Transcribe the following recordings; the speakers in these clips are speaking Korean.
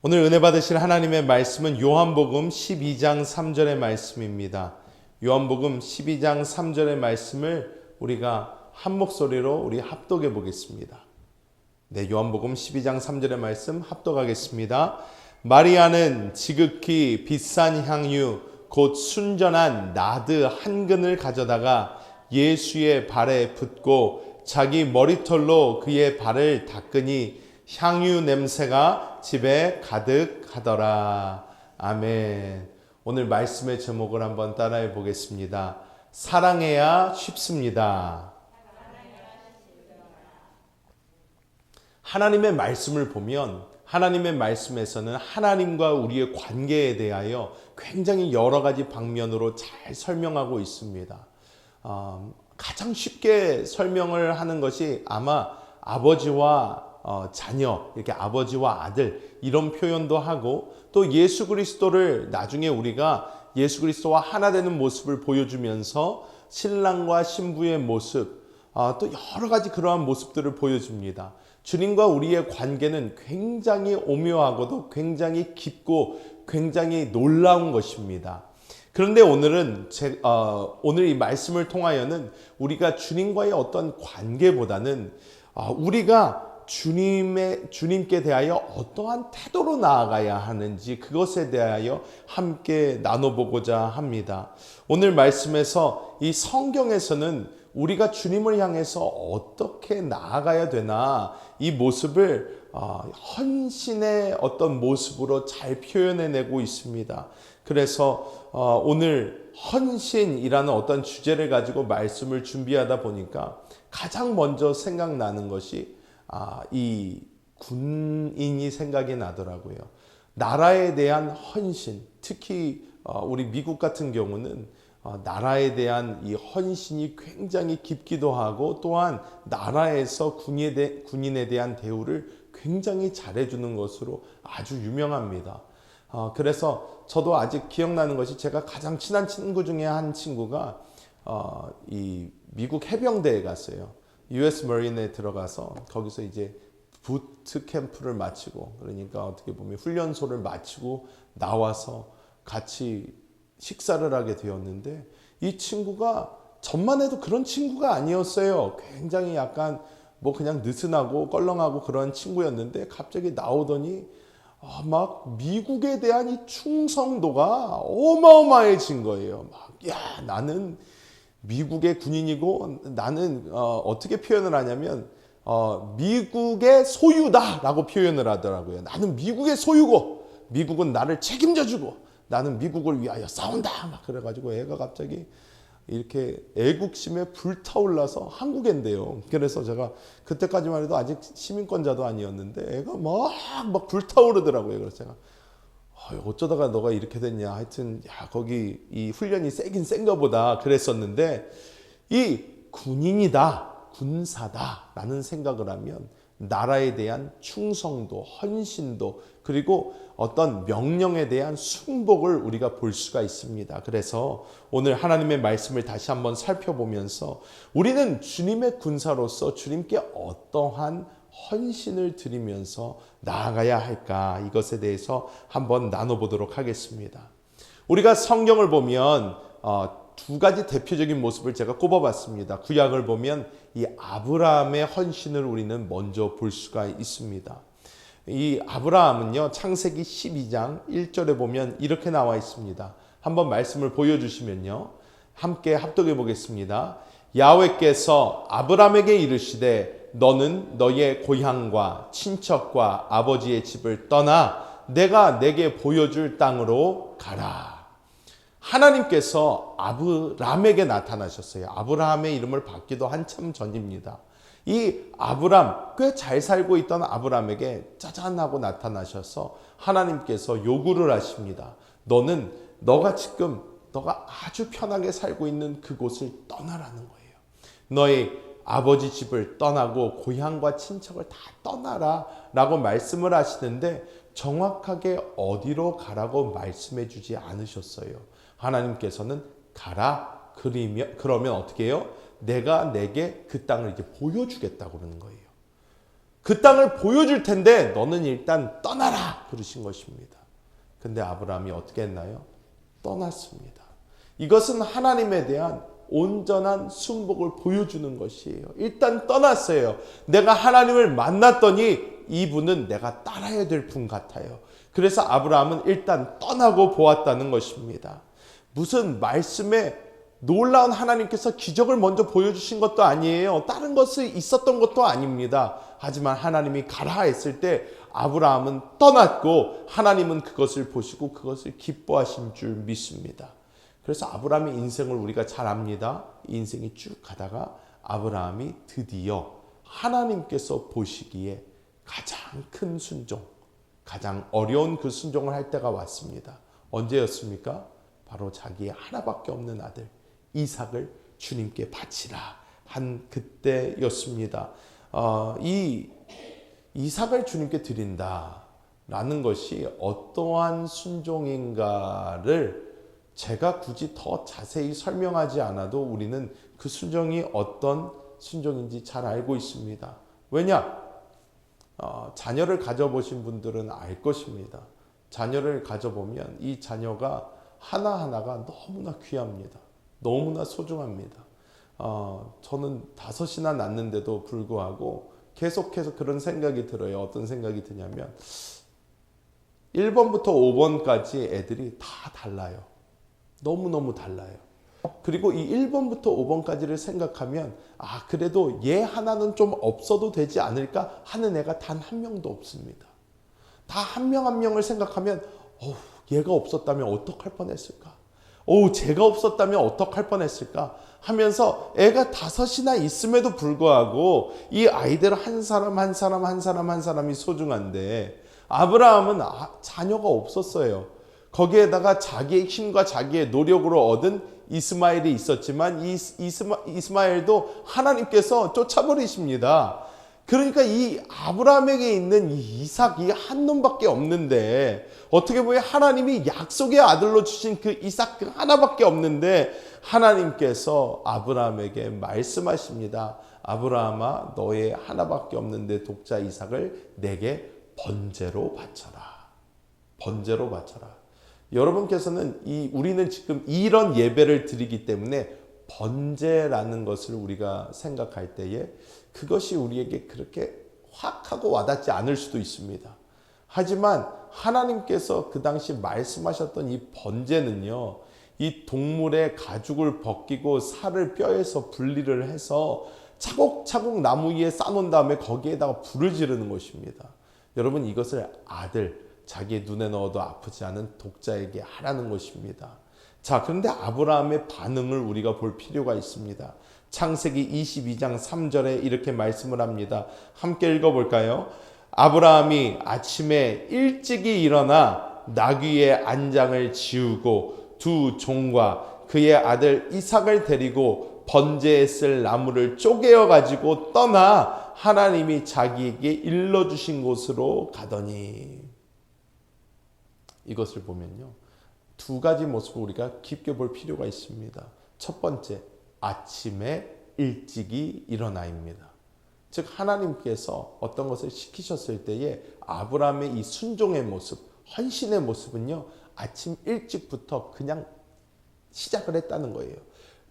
오늘 은혜 받으실 하나님의 말씀은 요한복음 12장 3절의 말씀입니다. 요한복음 12장 3절의 말씀을 우리가 한 목소리로 우리 합독해 보겠습니다. 네, 요한복음 12장 3절의 말씀 합독하겠습니다. 마리아는 지극히 비싼 향유 곧 순전한 나드 한 근을 가져다가 예수의 발에 붓고 자기 머리털로 그의 발을 닦으니 향유 냄새가 집에 가득하더라. 아멘. 오늘 말씀의 제목을 한번 따라해 보겠습니다. 사랑해야 쉽습니다. 하나님의 말씀을 보면 하나님의 말씀에서는 하나님과 우리의 관계에 대하여 굉장히 여러 가지 방면으로 잘 설명하고 있습니다. 가장 쉽게 설명을 하는 것이 아마 아버지와 자녀, 이렇게 아버지와 아들 이런 표현도 하고 또 예수 그리스도를 나중에 우리가 예수 그리스도와 하나 되는 모습을 보여주면서 신랑과 신부의 모습, 또 여러 가지 그러한 모습들을 보여줍니다. 주님과 우리의 관계는 굉장히 오묘하고도 굉장히 깊고 굉장히 놀라운 것입니다. 그런데 오늘은 오늘 이 말씀을 통하여는 우리가 주님과의 어떤 관계보다는 우리가 주님께 대하여 어떠한 태도로 나아가야 하는지 그것에 대하여 함께 나눠보고자 합니다. 오늘 말씀에서 이 성경에서는 우리가 주님을 향해서 어떻게 나아가야 되나 이 모습을 헌신의 어떤 모습으로 잘 표현해내고 있습니다. 그래서 오늘 헌신이라는 어떤 주제를 가지고 말씀을 준비하다 보니까 가장 먼저 생각나는 것이 이 군인이 생각이 나더라고요. 나라에 대한 헌신, 특히 우리 미국 같은 경우는 나라에 대한 이 헌신이 굉장히 깊기도 하고 또한 나라에서 군인에 대한 대우를 굉장히 잘해주는 것으로 아주 유명합니다. 그래서 저도 아직 기억나는 것이 제가 가장 친한 친구 중에 한 친구가 이 미국 해병대에 갔어요. US 머린에 들어가서 거기서 이제 부트 캠프를 마치고 그러니까 어떻게 보면 훈련소를 마치고 나와서 같이 식사를 하게 되었는데 이 친구가 전만 해도 그런 친구가 아니었어요. 굉장히 약간 뭐 그냥 느슨하고 껄렁하고 그런 친구였는데 갑자기 나오더니 막 미국에 대한 이 충성도가 어마어마해진 거예요. 막 야, 나는 미국의 군인이고 나는 어떻게 표현을 하냐면 미국의 소유다라고 표현을 하더라고요. 나는 미국의 소유고 미국은 나를 책임져주고 나는 미국을 위하여 싸운다 막 그래가지고 애가 갑자기 이렇게 애국심에 불타올라서 한국인데요. 그래서 제가 그때까지만 해도 아직 시민권자도 아니었는데 애가 막 불타오르더라고요. 그래서 제가 어쩌다가 너가 이렇게 됐냐. 하여튼 야 거기 이 훈련이 세긴 센가 보다 그랬었는데 이 군인이다, 군사다 라는 생각을 하면 나라에 대한 충성도, 헌신도 그리고 어떤 명령에 대한 순복을 우리가 볼 수가 있습니다. 그래서 오늘 하나님의 말씀을 다시 한번 살펴보면서 우리는 주님의 군사로서 주님께 어떠한 헌신을 드리면서 나아가야 할까 이것에 대해서 한번 나눠보도록 하겠습니다. 우리가 성경을 보면 두 가지 대표적인 모습을 제가 꼽아봤습니다. 구약을 보면 이 아브라함의 헌신을 우리는 먼저 볼 수가 있습니다. 이 아브라함은요 창세기 12장 1절에 보면 이렇게 나와 있습니다. 한번 말씀을 보여주시면요 함께 합독해 보겠습니다. 야훼께서 아브라함에게 이르시되 너는 너의 고향과 친척과 아버지의 집을 떠나 내가 내게 보여줄 땅으로 가라. 하나님께서 아브라함에게 나타나셨어요. 아브라함의 이름을 받기도 한참 전입니다. 이 아브람, 꽤 잘 살고 있던 아브람에게 짜잔 하고 나타나셔서 하나님께서 요구를 하십니다. 너가 아주 편하게 살고 있는 그곳을 떠나라는 거예요. 너의 아버지 집을 떠나고 고향과 친척을 다 떠나라 라고 말씀을 하시는데 정확하게 어디로 가라고 말씀해 주지 않으셨어요. 하나님께서는 가라. 그러면 어떻게 해요? 내가 내게 그 땅을 이제 보여주겠다고 그러는 거예요. 그 땅을 보여줄 텐데 너는 일단 떠나라 그러신 것입니다. 근데 아브라함이 어떻게 했나요? 떠났습니다. 이것은 하나님에 대한 온전한 순복을 보여주는 것이에요. 일단 떠났어요. 내가 하나님을 만났더니 이분은 내가 따라야 될 분 같아요. 그래서 아브라함은 일단 떠나고 보았다는 것입니다. 무슨 말씀에 놀라운 하나님께서 기적을 먼저 보여주신 것도 아니에요. 다른 것이 있었던 것도 아닙니다. 하지만 하나님이 가라 했을 때 아브라함은 떠났고 하나님은 그것을 보시고 그것을 기뻐하신 줄 믿습니다. 그래서 아브라함의 인생을 우리가 잘 압니다. 이 인생이 쭉 가다가 아브라함이 드디어 하나님께서 보시기에 가장 큰 순종, 가장 어려운 그 순종을 할 때가 왔습니다. 언제였습니까? 바로 자기의 하나밖에 없는 아들 이삭을 주님께 바치라 한 그때였습니다. 이 이삭을 주님께 드린다라는 것이 어떠한 순종인가를 제가 굳이 더 자세히 설명하지 않아도 우리는 그 순종이 어떤 순종인지 잘 알고 있습니다. 왜냐? 자녀를 가져보신 분들은 알 것입니다. 자녀를 가져보면 이 자녀가 하나하나가 너무나 귀합니다. 너무나 소중합니다. 저는 5이나 낳는데도 불구하고 계속해서 그런 생각이 들어요. 어떤 생각이 드냐면 1번부터 5번까지 애들이 다 달라요. 너무너무 달라요. 그리고 이 1번부터 5번까지를 생각하면 그래도 얘 하나는 좀 없어도 되지 않을까 하는 애가 단 한 명도 없습니다. 다 한 명 한 명을 생각하면 얘가 없었다면 어떡할 뻔했을까? 제가 없었다면 어떡할 뻔했을까? 하면서 애가 5이나 있음에도 불구하고 이 아이들 한 사람 한 사람 한 사람 한 사람이 소중한데 아브라함은 자녀가 없었어요. 거기에다가 자기의 힘과 자기의 노력으로 얻은 이스마엘이 있었지만 이 이스마엘도 하나님께서 쫓아버리십니다. 그러니까 이 아브라함에게 있는 이 이삭이 한 놈밖에 없는데 어떻게 보면 하나님이 약속의 아들로 주신 그 이삭 그 하나밖에 없는데 하나님께서 아브라함에게 말씀하십니다. 아브라함아 너의 하나밖에 없는데 독자 이삭을 내게 번제로 바쳐라. 번제로 바쳐라. 여러분께서는 우리는 지금 이런 예배를 드리기 때문에 번제라는 것을 우리가 생각할 때에 그것이 우리에게 그렇게 확 하고 와닿지 않을 수도 있습니다. 하지만 하나님께서 그 당시 말씀하셨던 이 번제는요, 이 동물의 가죽을 벗기고 살을 뼈에서 분리를 해서 차곡차곡 나무 위에 쌓아놓은 다음에 거기에다가 불을 지르는 것입니다. 여러분 이것을 자기의 눈에 넣어도 아프지 않은 독자에게 하라는 것입니다. 자, 그런데 아브라함의 반응을 우리가 볼 필요가 있습니다. 창세기 22장 3절에 이렇게 말씀을 합니다. 함께 읽어볼까요? 아브라함이 아침에 일찍이 일어나 나귀의 안장을 지우고 두 종과 그의 아들 이삭을 데리고 번제에 쓸 나무를 쪼개어 가지고 떠나 하나님이 자기에게 일러주신 곳으로 가더니 이것을 보면요. 2가지 모습을 우리가 깊게 볼 필요가 있습니다. 첫 번째, 아침에 일찍이 일어나입니다. 즉 하나님께서 어떤 것을 시키셨을 때에 아브라함의 이 순종의 모습, 헌신의 모습은요. 아침 일찍부터 그냥 시작을 했다는 거예요.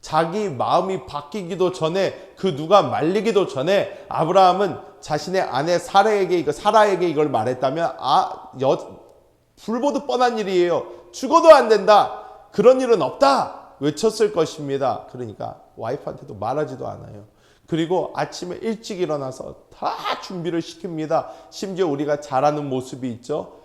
자기 마음이 바뀌기도 전에 그 누가 말리기도 전에 아브라함은 자신의 아내 사라에게 이걸 말했다면 불보듯 뻔한 일이에요. 죽어도 안 된다. 그런 일은 없다. 외쳤을 것입니다. 그러니까 와이프한테도 말하지도 않아요. 그리고 아침에 일찍 일어나서 다 준비를 시킵니다. 심지어 우리가 잘 아는 모습이 있죠.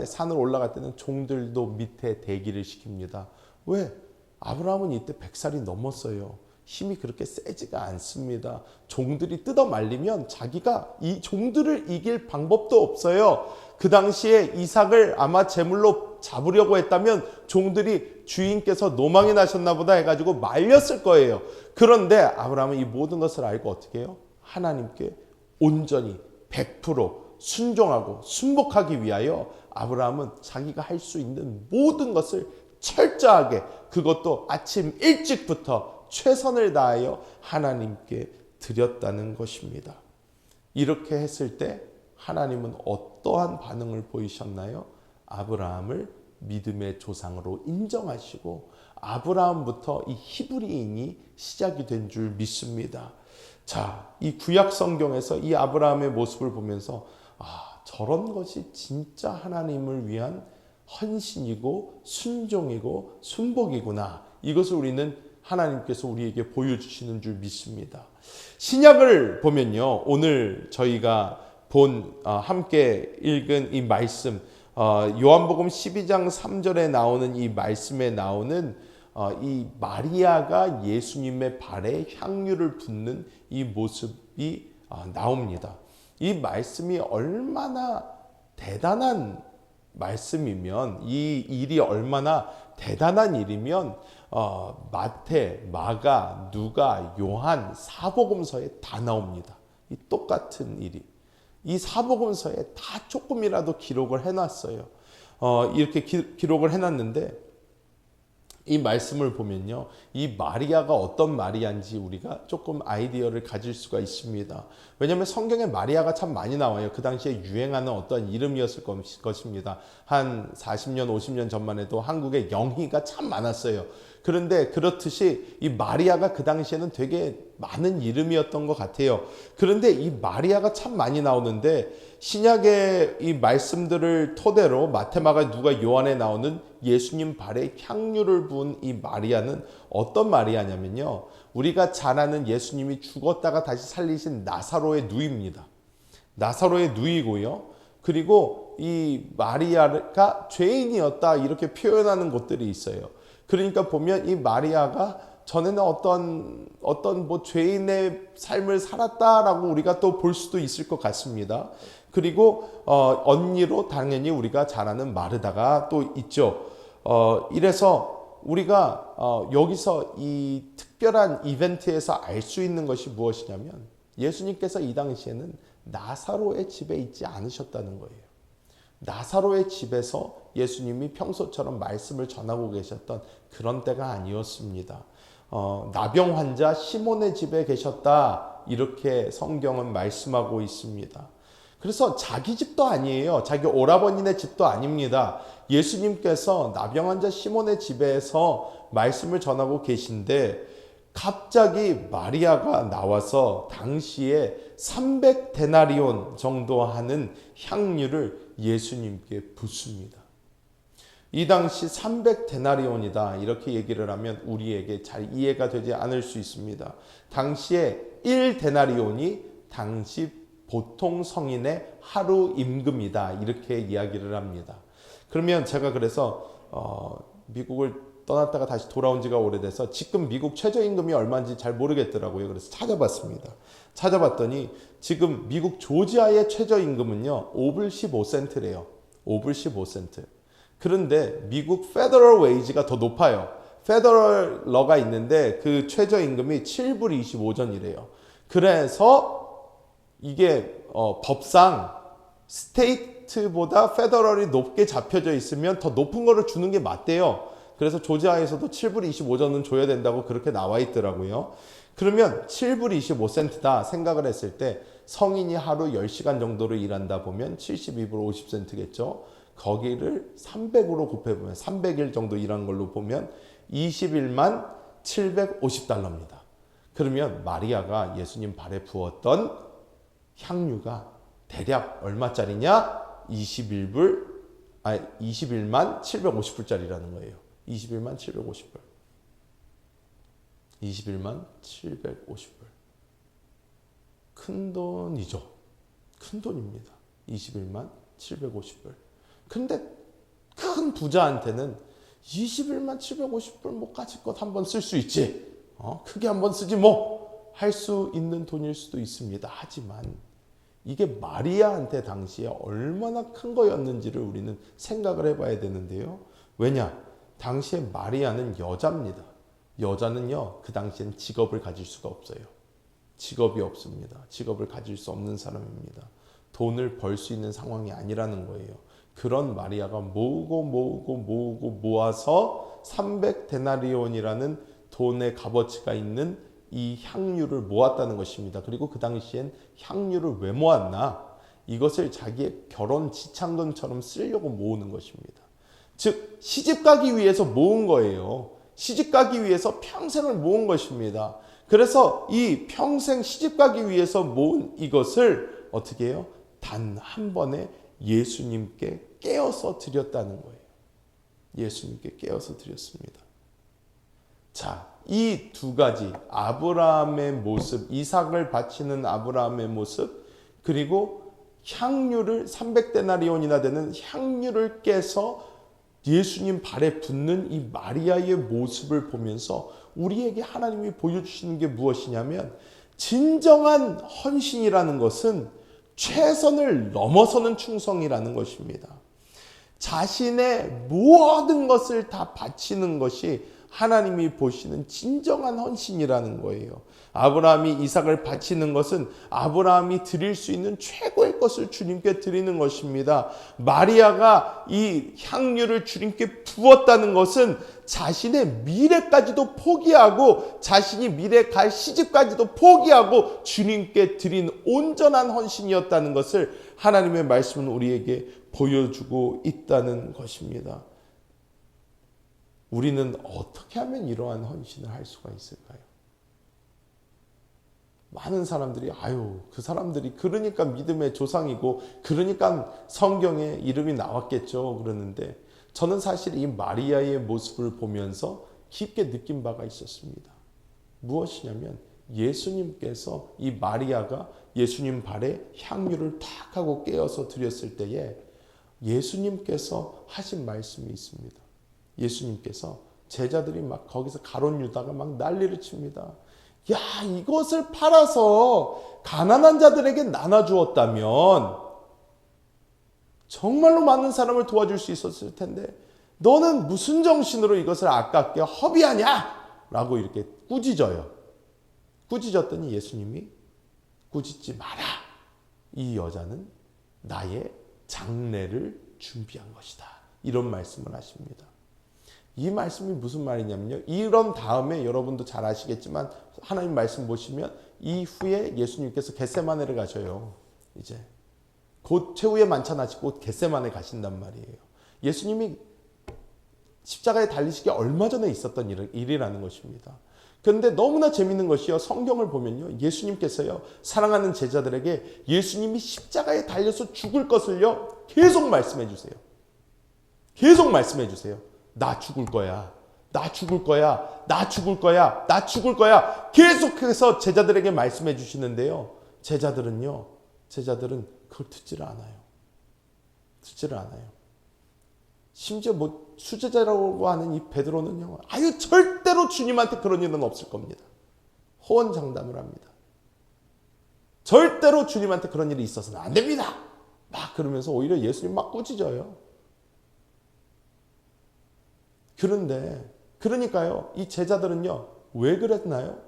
산을 올라갈 때는 종들도 밑에 대기를 시킵니다. 왜? 아브라함은 이때 100살이 넘었어요. 힘이 그렇게 세지가 않습니다. 종들이 뜯어 말리면 자기가 이 종들을 이길 방법도 없어요. 그 당시에 이삭을 아마 제물로 잡으려고 했다면 종들이 주인께서 노망이 나셨나 보다 해가지고 말렸을 거예요. 그런데 아브라함은 이 모든 것을 알고 어떻게 해요? 하나님께 온전히 100% 순종하고 순복하기 위하여 아브라함은 자기가 할 수 있는 모든 것을 철저하게, 그것도 아침 일찍부터 최선을 다하여 하나님께 드렸다는 것입니다. 이렇게 했을 때 하나님은 어떠한 반응을 보이셨나요? 아브라함을 믿음의 조상으로 인정하시고 아브라함부터 이 히브리인이 시작이 된 줄 믿습니다. 자, 이 구약 성경에서 이 아브라함의 모습을 보면서 저런 것이 진짜 하나님을 위한 헌신이고 순종이고 순복이구나. 이것을 우리는 하나님께서 우리에게 보여주시는 줄 믿습니다. 신약을 보면요, 오늘 저희가 함께 읽은 이 말씀, 요한복음 12장 3절에 나오는 이 말씀에 나오는 이 마리아가 예수님의 발에 향유를 붓는 이 모습이 나옵니다. 이 말씀이 얼마나 대단한 말씀이면, 이 일이 얼마나 대단한 일이면 마태, 마가, 누가, 요한 사복음서에 다 나옵니다. 이 똑같은 일이 이 사복음서에 다 조금이라도 기록을 해놨어요. 이렇게 기록을 해놨는데 이 말씀을 보면요, 이 마리아가 어떤 마리아인지 우리가 조금 아이디어를 가질 수가 있습니다. 왜냐하면 성경에 마리아가 참 많이 나와요. 그 당시에 유행하는 어떤 이름이었을 것입니다. 한 40년, 50년 전만 해도 한국에 영희가 참 많았어요. 그런데 그렇듯이 이 마리아가 그 당시에는 되게 많은 이름이었던 것 같아요. 그런데 이 마리아가 참 많이 나오는데 신약의 이 말씀들을 토대로 마테마가 누가 요한에 나오는 예수님 발에 향유를 부은 이 마리아는 어떤 마리아냐면요, 우리가 잘 아는 예수님이 죽었다가 다시 살리신 나사로의 누이입니다. 나사로의 누이고요. 그리고 이 마리아가 죄인이었다 이렇게 표현하는 곳들이 있어요. 그러니까 보면 이 마리아가 전에는 어떤 뭐 죄인의 삶을 살았다라고 우리가 또 볼 수도 있을 것 같습니다. 그리고 언니로 당연히 우리가 잘 아는 마르다가 또 있죠. 이래서 우리가 여기서 이 특별한 이벤트에서 알 수 있는 것이 무엇이냐면 예수님께서 이 당시에는 나사로의 집에 있지 않으셨다는 거예요. 나사로의 집에서 예수님이 평소처럼 말씀을 전하고 계셨던 그런 때가 아니었습니다. 나병 환자 시몬의 집에 계셨다 이렇게 성경은 말씀하고 있습니다. 그래서 자기 집도 아니에요. 자기 오라버니네 집도 아닙니다. 예수님께서 나병 환자 시몬의 집에서 말씀을 전하고 계신데 갑자기 마리아가 나와서 당시에 300데나리온 정도 하는 향유를 예수님께 붓습니다. 이 당시 300데나리온이다 이렇게 얘기를 하면 우리에게 잘 이해가 되지 않을 수 있습니다. 당시에 1데나리온이 당시 보통 성인의 하루 임금이다 이렇게 이야기를 합니다. 그러면 제가 그래서 미국을 떠났다가 다시 돌아온 지가 오래돼서 지금 미국 최저임금이 얼마인지 잘 모르겠더라고요. 그래서 찾아봤습니다. 찾아봤더니 지금 미국 조지아의 최저임금은요 5불 15센트래요. 5불 15센트. 그런데 미국 페더럴 웨이지가 더 높아요. 페더럴 러가 있는데 그 최저임금이 7불 25전이래요. 그래서 이게 법상 스테이트보다 페더럴이 높게 잡혀져 있으면 더 높은 거를 주는 게 맞대요. 그래서 조지아에서도 7불 25전은 줘야 된다고 그렇게 나와 있더라고요. 그러면 7불 25센트다 생각을 했을 때 성인이 하루 10시간 정도를 일한다 보면 72불 50센트겠죠. 거기를 300으로 곱해보면 300일 정도 일한 걸로 보면 21만 750달러입니다. 그러면 마리아가 예수님 발에 부었던 향유가 대략 얼마짜리냐? 21만 750불짜리라는 거예요. 21만 750불. 21만 750불. 큰 돈이죠. 큰 돈입니다. 21만 750불. 근데 큰 부자한테는 21만 750불 뭐 까짓것 한번 쓸 수 있지. 크게 한번 쓰지 뭐 할 수 있는 돈일 수도 있습니다. 하지만 이게 마리아한테 당시에 얼마나 큰 거였는지를 우리는 생각을 해봐야 되는데요. 왜냐? 당시에 마리아는 여자입니다. 여자는요, 그 당시엔 직업을 가질 수가 없어요. 직업이 없습니다. 직업을 가질 수 없는 사람입니다. 돈을 벌 수 있는 상황이 아니라는 거예요. 그런 마리아가 모아서 300데나리온이라는 돈의 값어치가 있는 이 향유를 모았다는 것입니다. 그리고 그 당시엔 향유를 왜 모았나? 이것을 자기의 결혼 지참금처럼 쓰려고 모으는 것입니다. 즉 시집 가기 위해서 모은 거예요. 시집 가기 위해서 평생을 모은 것입니다. 그래서 이 평생 시집 가기 위해서 모은 이것을 어떻게 해요? 단 한 번에 예수님께 깨어서 드렸다는 거예요. 예수님께 깨어서 드렸습니다. 자, 이 두 가지 아브라함의 모습, 이삭을 바치는 아브라함의 모습, 그리고 향유를 300데나리온이나 되는 향유를 깨서 예수님 발에 붓는 이 마리아의 모습을 보면서 우리에게 하나님이 보여주시는 게 무엇이냐면 진정한 헌신이라는 것은 최선을 넘어서는 충성이라는 것입니다. 자신의 모든 것을 다 바치는 것이 하나님이 보시는 진정한 헌신이라는 거예요. 아브라함이 이삭을 바치는 것은 아브라함이 드릴 수 있는 최고의 것을 주님께 드리는 것입니다. 마리아가 이 향유를 주님께 부었다는 것은 자신의 미래까지도 포기하고 자신이 미래 갈 시집까지도 포기하고 주님께 드린 온전한 헌신이었다는 것을 하나님의 말씀은 우리에게 보여주고 있다는 것입니다. 우리는 어떻게 하면 이러한 헌신을 할 수가 있을까요? 많은 사람들이 그 사람들이 그러니까 믿음의 조상이고 그러니까 성경에 이름이 나왔겠죠 그러는데 저는 사실 이 마리아의 모습을 보면서 깊게 느낀 바가 있었습니다. 무엇이냐면 예수님께서 이 마리아가 예수님 발에 향유를 탁 하고 깨어서 드렸을 때에 예수님께서 하신 말씀이 있습니다. 예수님께서 제자들이 막 거기서 가룟 유다가 막 난리를 칩니다. 야, 이것을 팔아서 가난한 자들에게 나눠주었다면 정말로 많은 사람을 도와줄 수 있었을 텐데 너는 무슨 정신으로 이것을 아깝게 허비하냐? 라고 이렇게 꾸짖어요. 꾸짖었더니 예수님이 꾸짖지 마라. 이 여자는 나의 장례를 준비한 것이다. 이런 말씀을 하십니다. 이 말씀이 무슨 말이냐면요. 이런 다음에 여러분도 잘 아시겠지만 하나님 말씀 보시면 이후에 예수님께서 겟세마네를 가셔요. 이제 곧 최후의 만찬 하시고 겟세마네 가신단 말이에요. 예수님이 십자가에 달리시기 얼마 전에 있었던 일이라는 것입니다. 그런데 너무나 재밌는 것이요. 성경을 보면요. 예수님께서요. 사랑하는 제자들에게 예수님이 십자가에 달려서 죽을 것을요. 계속 말씀해 주세요. 계속 말씀해 주세요. 나 죽을 거야. 나 죽을 거야. 나 죽을 거야. 나 죽을 거야. 계속해서 제자들에게 말씀해 주시는데요. 제자들은 그걸 듣지를 않아요. 듣지를 않아요. 심지어 수제자라고 하는 이 베드로는요. 절대로 주님한테 그런 일은 없을 겁니다. 호언장담을 합니다. 절대로 주님한테 그런 일이 있어서는 안 됩니다. 막 그러면서 오히려 예수님 막 꾸짖어요. 그러니까요, 이 제자들은요, 왜 그랬나요?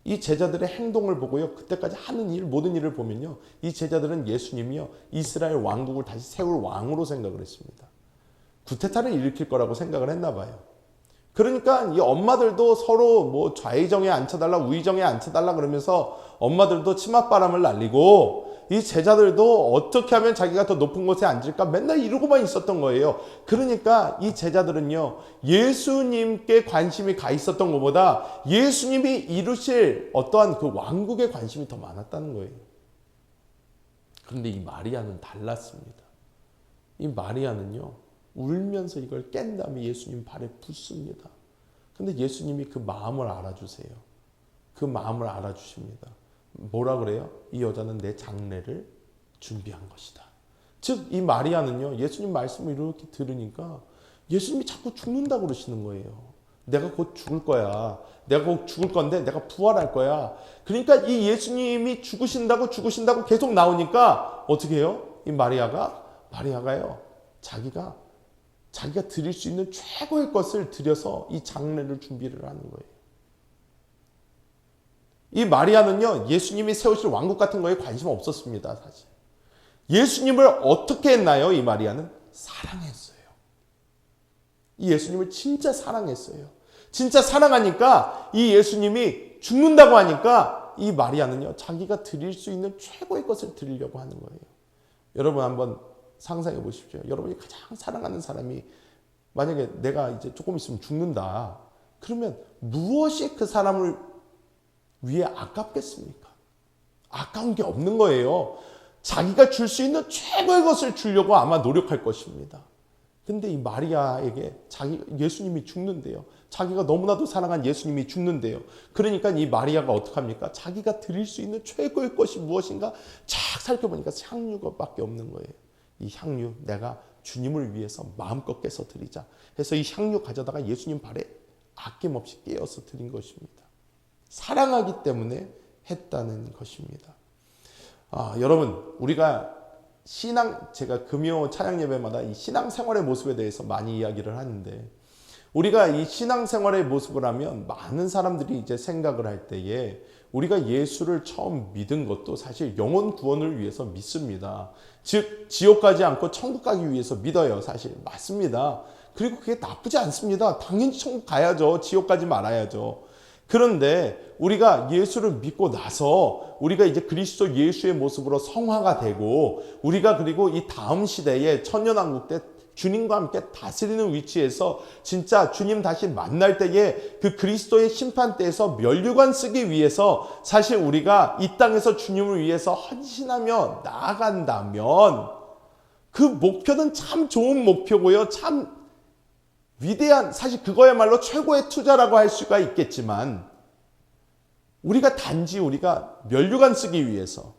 이 제자들의 행동을 보고요, 그때까지 하는 모든 일을 보면요, 이 제자들은 예수님이요, 이스라엘 왕국을 다시 세울 왕으로 생각을 했습니다. 구테타를 일으킬 거라고 생각을 했나 봐요. 그러니까 이 엄마들도 서로 좌의정에 앉혀달라, 우의정에 앉혀달라 그러면서 엄마들도 치맛바람을 날리고 이 제자들도 어떻게 하면 자기가 더 높은 곳에 앉을까 맨날 이러고만 있었던 거예요. 그러니까 이 제자들은요, 예수님께 관심이 가 있었던 것보다 예수님이 이루실 어떠한 그 왕국에 관심이 더 많았다는 거예요. 그런데 이 마리아는 달랐습니다. 이 마리아는요, 울면서 이걸 깬 다음에 예수님 발에 붓습니다. 근데 예수님이 그 마음을 알아주세요. 그 마음을 알아주십니다. 뭐라 그래요? 이 여자는 내 장례를 준비한 것이다. 즉, 이 마리아는요, 예수님 말씀을 이렇게 들으니까 예수님이 자꾸 죽는다고 그러시는 거예요. 내가 곧 죽을 거야. 내가 곧 죽을 건데 내가 부활할 거야. 그러니까 이 예수님이 죽으신다고 계속 나오니까 어떻게 해요? 이 마리아가요, 자기가 드릴 수 있는 최고의 것을 드려서 이 장례를 준비를 하는 거예요. 이 마리아는요, 예수님이 세우실 왕국 같은 거에 관심 없었습니다, 사실. 예수님을 어떻게 했나요, 이 마리아는? 사랑했어요. 이 예수님을 진짜 사랑했어요. 진짜 사랑하니까 이 예수님이 죽는다고 하니까 이 마리아는요, 자기가 드릴 수 있는 최고의 것을 드리려고 하는 거예요. 여러분 한번 상상해 보십시오. 여러분이 가장 사랑하는 사람이 만약에 내가 이제 조금 있으면 죽는다. 그러면 무엇이 그 사람을 위해 아깝겠습니까? 아까운 게 없는 거예요. 자기가 줄 수 있는 최고의 것을 주려고 아마 노력할 것입니다. 근데 이 마리아에게 예수님이 죽는데요. 자기가 너무나도 사랑한 예수님이 죽는데요. 그러니까 이 마리아가 어떡합니까? 자기가 드릴 수 있는 최고의 것이 무엇인가 쫙 살펴보니까 향유밖에 없는 거예요. 이 향유 내가 주님을 위해서 마음껏 깨서 드리자 해서 이 향유 가져다가 예수님 발에 아낌없이 깨어서 드린 것입니다. 사랑하기 때문에 했다는 것입니다. 여러분 우리가 제가 금요 찬양 예배마다 이 신앙생활의 모습에 대해서 많이 이야기를 하는데, 우리가 이 신앙생활의 모습을 하면 많은 사람들이 이제 생각을 할 때에 우리가 예수를 처음 믿은 것도 사실 영혼 구원을 위해서 믿습니다. 즉 지옥 가지 않고 천국 가기 위해서 믿어요. 사실 맞습니다. 그리고 그게 나쁘지 않습니다. 당연히 천국 가야죠. 지옥 가지 말아야죠. 그런데 우리가 예수를 믿고 나서 우리가 이제 그리스도 예수의 모습으로 성화가 되고, 우리가 그리고 이 다음 시대에 천년왕국 때 주님과 함께 다스리는 위치에서 진짜 주님 다시 만날 때에 그 그리스도의 심판대에서 면류관 쓰기 위해서 사실 우리가 이 땅에서 주님을 위해서 헌신하며 나아간다면 그 목표는 참 좋은 목표고요. 참 위대한, 사실 그거야말로 최고의 투자라고 할 수가 있겠지만, 우리가 단지 우리가 면류관 쓰기 위해서,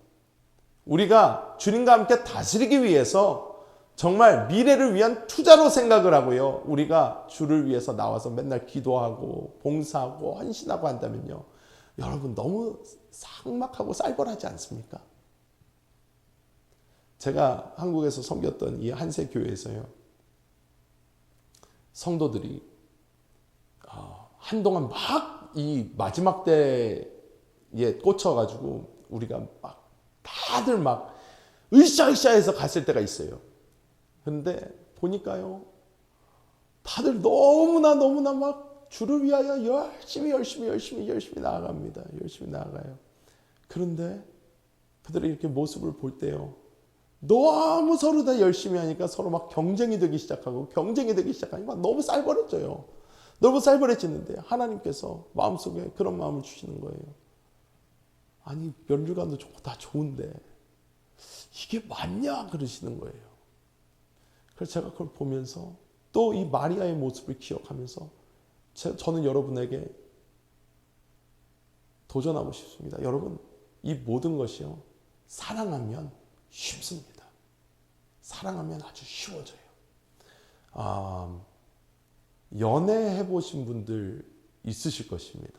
우리가 주님과 함께 다스리기 위해서 정말 미래를 위한 투자로 생각을 하고요, 우리가 주를 위해서 나와서 맨날 기도하고 봉사하고 헌신하고 한다면요, 여러분 너무 삭막하고 쌀벌하지 않습니까? 제가 한국에서 섬겼던 이 한세 교회에서요, 성도들이 한동안 막 이 마지막 때에 꽂혀가지고 우리가 막 다들 막 으쌰으쌰해서 갔을 때가 있어요. 그런데 보니까요, 다들 너무나 막 주를 위하여 열심히 나아갑니다. 열심히 나아가요. 그런데 그들의 이렇게 모습을 볼 때요, 너무 서로 다 열심히 하니까 서로 막 경쟁이 되기 시작하니까 너무 쌀벌해져요. 너무 쌀벌해지는데 하나님께서 마음속에 그런 마음을 주시는 거예요. 아니 면류관도 좋고 다 좋은데 이게 맞냐 그러시는 거예요. 그래서 제가 그걸 보면서 또 이 마리아의 모습을 기억하면서 저는 여러분에게 도전하고 싶습니다. 여러분, 이 모든 것이요, 사랑하면 쉽습니다. 사랑하면 아주 쉬워져요. 연애해 보신 분들 있으실 것입니다.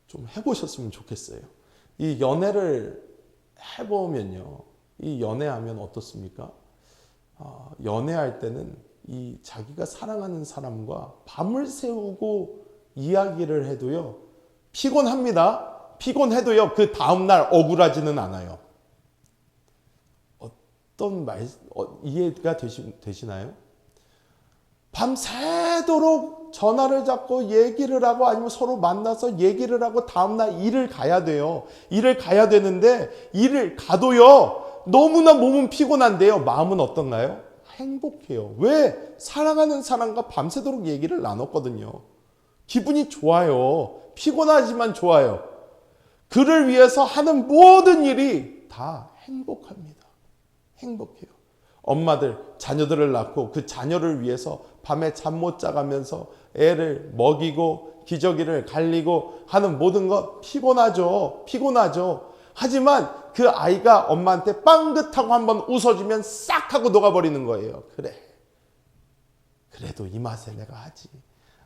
좀 해보셨으면 좋겠어요. 이 연애를 해보면요, 이 연애하면 어떻습니까? 연애할 때는 이 자기가 사랑하는 사람과 밤을 새우고 이야기를 해도요, 피곤합니다. 피곤해도요, 그 다음날 억울하지는 않아요. 어떤 이해가 되시나요? 밤새도록 전화를 잡고 얘기를 하고 아니면 서로 만나서 얘기를 하고 다음날 일을 가야 돼요. 일을 가야 되는데 일을 가도요, 너무나 몸은 피곤한데요, 마음은 어떤가요? 행복해요. 왜? 사랑하는 사람과 밤새도록 얘기를 나눴거든요. 기분이 좋아요. 피곤하지만 좋아요. 그를 위해서 하는 모든 일이 다 행복합니다. 행복해요. 엄마들 자녀들을 낳고 그 자녀를 위해서 밤에 잠 못 자가면서 애를 먹이고 기저귀를 갈리고 하는 모든 것 피곤하죠. 하지만 그 아이가 엄마한테 빵긋하고 한번 웃어주면 싹 하고 녹아버리는 거예요. 그래도 이 맛에 내가 하지.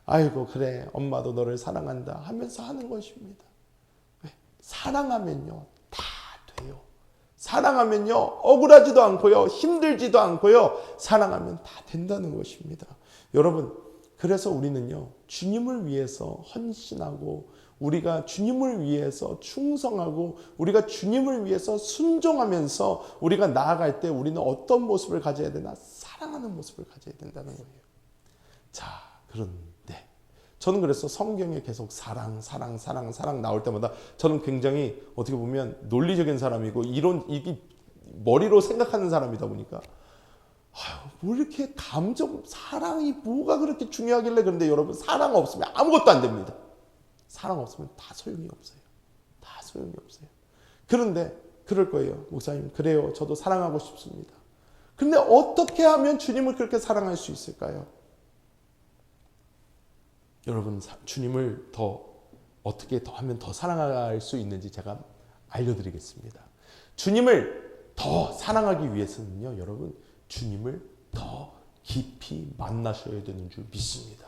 아이고 그래, 엄마도 너를 사랑한다 하면서 하는 것입니다. 사랑하면요 다 돼요. 사랑하면요 억울하지도 않고요, 힘들지도 않고요, 사랑하면 다 된다는 것입니다. 여러분, 그래서 우리는요 주님을 위해서 헌신하고, 우리가 주님을 위해서 충성하고, 우리가 주님을 위해서 순종하면서 우리가 나아갈 때 우리는 어떤 모습을 가져야 되나? 사랑하는 모습을 가져야 된다는 거예요. 자, 그런데 저는 그래서 성경에 계속 사랑 나올 때마다 저는 굉장히 어떻게 보면 논리적인 사람이고 이게 머리로 생각하는 사람이다 보니까 뭐 이렇게 사랑이 뭐가 그렇게 중요하길래. 그런데 여러분, 사랑 없으면 아무것도 안 됩니다. 사랑 없으면 다 소용이 없어요. 다 소용이 없어요. 그런데 그럴 거예요. 목사님, 그래요. 저도 사랑하고 싶습니다. 그런데 어떻게 하면 주님을 그렇게 사랑할 수 있을까요? 여러분, 주님을 어떻게 더 하면 더 사랑할 수 있는지 제가 알려드리겠습니다. 주님을 더 사랑하기 위해서는요, 여러분, 주님을 더 깊이 만나셔야 되는 줄 믿습니다.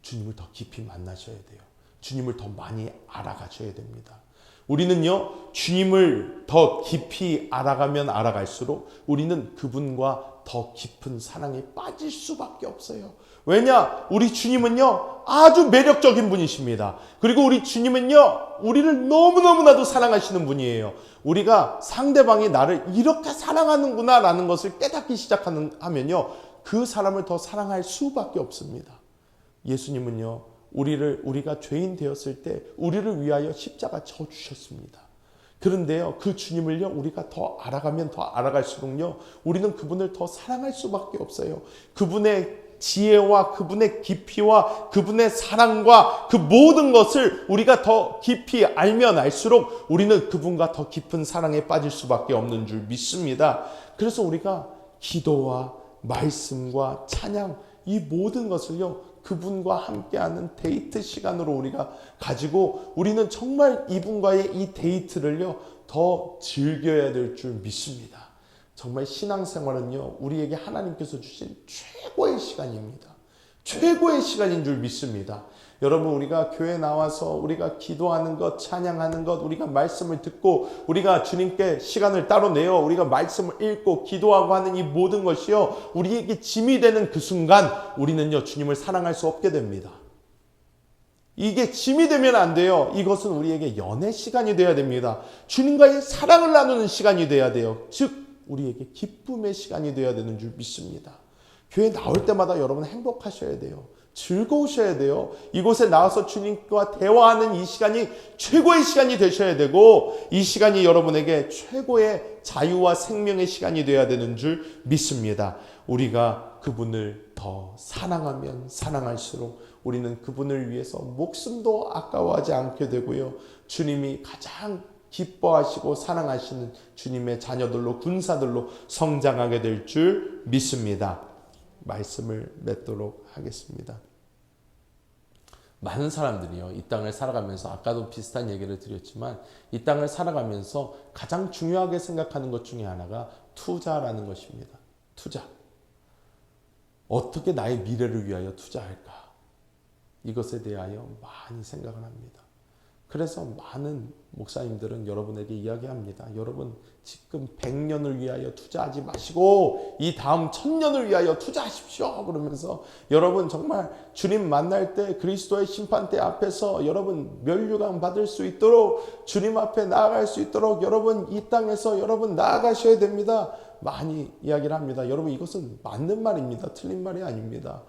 주님을 더 깊이 만나셔야 돼요. 주님을 더 많이 알아가셔야 됩니다. 우리는요, 주님을 더 깊이 알아가면 알아갈수록 우리는 그분과 더 깊은 사랑에 빠질 수밖에 없어요. 왜냐? 우리 주님은요, 아주 매력적인 분이십니다. 그리고 우리 주님은요, 우리를 너무너무나도 사랑하시는 분이에요. 우리가 상대방이 나를 이렇게 사랑하는구나 라는 것을 깨닫기 시작하면요, 그 사람을 더 사랑할 수밖에 없습니다. 예수님은요, 우리가 죄인 되었을 때 우리를 위하여 십자가 져 주셨습니다. 그런데요, 그 주님을요, 우리가 더 알아가면 더 알아갈수록요, 우리는 그분을 더 사랑할 수밖에 없어요. 그분의 지혜와 그분의 깊이와 그분의 사랑과 그 모든 것을 우리가 더 깊이 알면 알수록 우리는 그분과 더 깊은 사랑에 빠질 수밖에 없는 줄 믿습니다. 그래서 우리가 기도와 말씀과 찬양, 이 모든 것을요, 그분과 함께하는 데이트 시간으로 우리가 가지고 우리는 정말 이분과의 이 데이트를요, 더 즐겨야 될 줄 믿습니다. 정말 신앙생활은요, 우리에게 하나님께서 주신 최고의 시간입니다. 최고의 시간인 줄 믿습니다. 여러분, 우리가 교회 나와서 우리가 기도하는 것, 찬양하는 것, 우리가 말씀을 듣고 우리가 주님께 시간을 따로 내어 우리가 말씀을 읽고 기도하고 하는 이 모든 것이요, 우리에게 짐이 되는 그 순간 우리는요, 주님을 사랑할 수 없게 됩니다. 이게 짐이 되면 안 돼요. 이것은 우리에게 연애 시간이 돼야 됩니다. 주님과의 사랑을 나누는 시간이 돼야 돼요. 즉 우리에게 기쁨의 시간이 돼야 되는 줄 믿습니다. 교회 나올 때마다 여러분 행복하셔야 돼요. 즐거우셔야 돼요. 이곳에 나와서 주님과 대화하는 이 시간이 최고의 시간이 되셔야 되고, 이 시간이 여러분에게 최고의 자유와 생명의 시간이 되어야 되는 줄 믿습니다. 우리가 그분을 더 사랑하면 사랑할수록 우리는 그분을 위해서 목숨도 아까워하지 않게 되고요, 주님이 가장 기뻐하시고 사랑하시는 주님의 자녀들로, 군사들로 성장하게 될 줄 믿습니다. 말씀을 맺도록 하겠습니다. 많은 사람들이요, 이 땅을 살아가면서, 아까도 비슷한 얘기를 드렸지만, 이 땅을 살아가면서 가장 중요하게 생각하는 것 중에 하나가 투자라는 것입니다. 투자. 어떻게 나의 미래를 위하여 투자할까? 이것에 대하여 많이 생각을 합니다. 그래서 많은 목사님들은 여러분에게 이야기합니다. 여러분, 지금 100년을 위하여 투자하지 마시고 이 다음 1000년을 위하여 투자하십시오. 그러면서 여러분 정말 주님 만날 때, 그리스도의 심판대 앞에서 여러분 면류관 받을 수 있도록, 주님 앞에 나아갈 수 있도록 여러분 이 땅에서 여러분 나아가셔야 됩니다. 많이 이야기를 합니다. 여러분, 이것은 맞는 말입니다. 틀린 말이 아닙니다.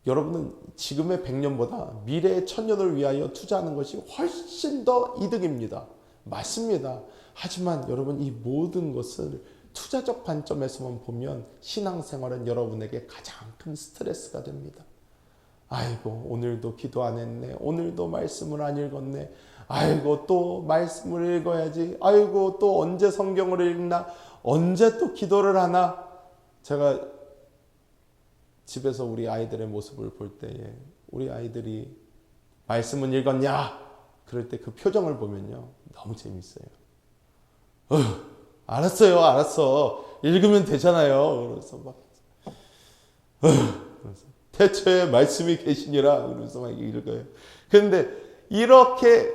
여러분은 지금의 100년보다 미래의 1000년을 위하여 투자하는 것이 훨씬 더 이득입니다. 맞습니다. 하지만 여러분, 이 모든 것을 투자적 관점에서만 보면 신앙생활은 여러분에게 가장 큰 스트레스가 됩니다. 아이고, 오늘도 기도 안 했네. 오늘도 말씀을 안 읽었네. 아이고, 또 말씀을 읽어야지. 아이고, 또 언제 성경을 읽나? 언제 또 기도를 하나? 제가 집에서 우리 아이들의 모습을 볼 때에 우리 아이들이 말씀은 읽었냐? 그럴 때 그 표정을 보면요, 너무 재밌어요. 알았어. 읽으면 되잖아요. 그래서 막 태초에 말씀이 계시니라 그러면서 막 읽어요. 그런데 이렇게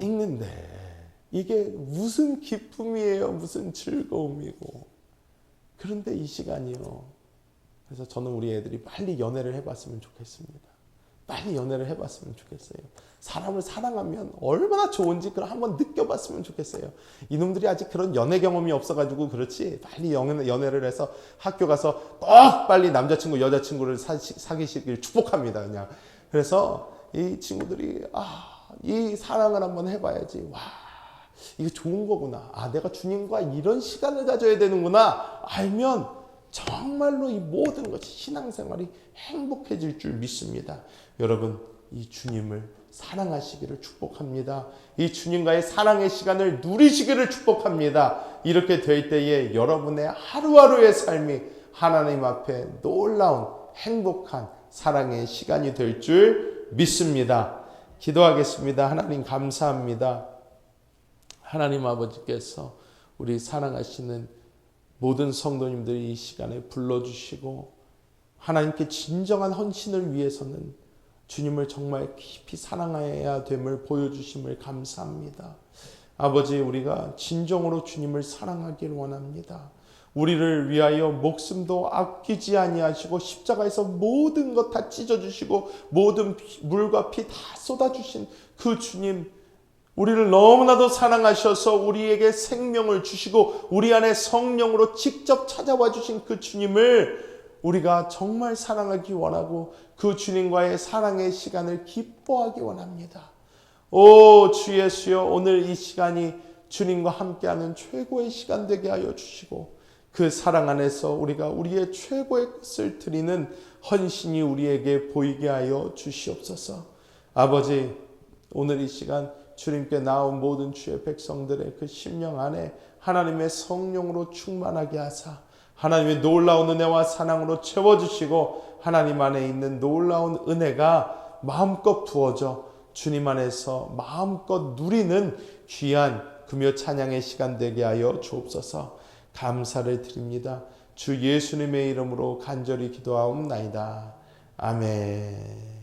읽는데 이게 무슨 기쁨이에요, 무슨 즐거움이고. 그런데 이 시간이요, 그래서 저는 우리 애들이 빨리 연애를 해봤으면 좋겠습니다. 빨리 연애를 해봤으면 좋겠어요. 사람을 사랑하면 얼마나 좋은지 그걸 한번 느껴봤으면 좋겠어요. 이놈들이 아직 그런 연애 경험이 없어가지고 그렇지, 빨리 연애를 해서 학교 가서 꼭 빨리 남자친구, 여자친구를 사귀시길 축복합니다. 그냥 그래서 이 친구들이 이 사랑을 한번 해봐야지. 와, 이게 좋은 거구나. 내가 주님과 이런 시간을 가져야 되는구나. 알면 정말로 이 모든 것이 신앙생활이 행복해질 줄 믿습니다. 여러분, 이 주님을 사랑하시기를 축복합니다. 이 주님과의 사랑의 시간을 누리시기를 축복합니다. 이렇게 될 때에 여러분의 하루하루의 삶이 하나님 앞에 놀라운 행복한 사랑의 시간이 될 줄 믿습니다. 기도하겠습니다. 하나님 감사합니다. 하나님 아버지께서 우리 사랑하시는 모든 성도님들이 이 시간에 불러주시고 하나님께 진정한 헌신을 위해서는 주님을 정말 깊이 사랑해야 됨을 보여주심을 감사합니다. 아버지, 우리가 진정으로 주님을 사랑하길 원합니다. 우리를 위하여 목숨도 아끼지 아니하시고 십자가에서 모든 것 다 찢어주시고 모든 물과 피 다 쏟아주신 그 주님, 우리를 너무나도 사랑하셔서 우리에게 생명을 주시고 우리 안에 성령으로 직접 찾아와 주신 그 주님을 우리가 정말 사랑하기 원하고 그 주님과의 사랑의 시간을 기뻐하기 원합니다. 오 주 예수여, 오늘 이 시간이 주님과 함께하는 최고의 시간 되게 하여 주시고 그 사랑 안에서 우리가 우리의 최고의 것을 드리는 헌신이 우리에게 보이게 하여 주시옵소서. 아버지, 오늘 이 시간 주님께 나온 모든 주의 백성들의 그 심령 안에 하나님의 성령으로 충만하게 하사 하나님의 놀라운 은혜와 사랑으로 채워주시고 하나님 안에 있는 놀라운 은혜가 마음껏 부어져 주님 안에서 마음껏 누리는 귀한 금요 찬양의 시간 되게 하여 주옵소서. 감사를 드립니다. 주 예수님의 이름으로 간절히 기도하옵나이다. 아멘.